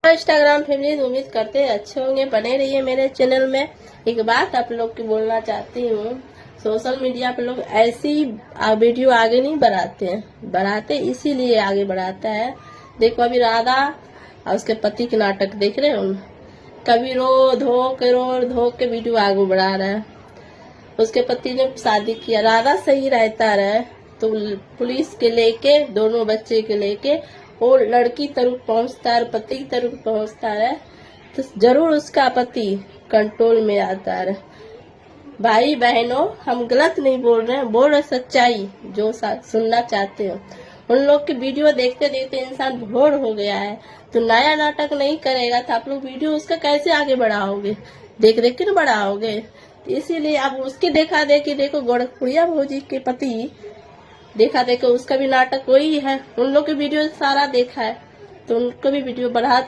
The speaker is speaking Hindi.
इंस्टाग्राम फैमिली उम्मीद करते हैं अच्छे होंगे, बने रहिए मेरे चैनल में। एक बात आप लोग की बोलना चाहती हूँ, सोशल मीडिया पे लोग ऐसी वीडियो आगे नहीं बढ़ाते इसीलिए आगे बढ़ाता है। देखो अभी राधा और उसके पति के नाटक देख रहे हो, कभी रो धो के वीडियो आगे बढ़ा रहा है। उसके पति ने शादी किया, राधा सही रहता रहे तो पुलिस के लेके दोनों बच्चे के लेके वो लड़की तरफ पहुंचता है, पति की तरफ पहुंचता है तो जरूर उसका पति कंट्रोल में आता है। भाई बहनों, हम गलत नहीं बोल रहे हैं, बोल रहे सच्चाई जो सुनना चाहते हो। उन लोग की वीडियो देखते देखते इंसान बोर हो गया है तो नया नाटक नहीं करेगा तो आप लोग वीडियो उसका कैसे आगे बढ़ाओगे? देख देख के ना बढ़ाओगे। तो इसीलिए आप उसके देखा देखी देखो गोरखपुरिया भौजी के पति देखा देखो उसका भी नाटक वही है, उन लोग की वीडियो सारा देखा है तो उनको भी वीडियो बढ़ा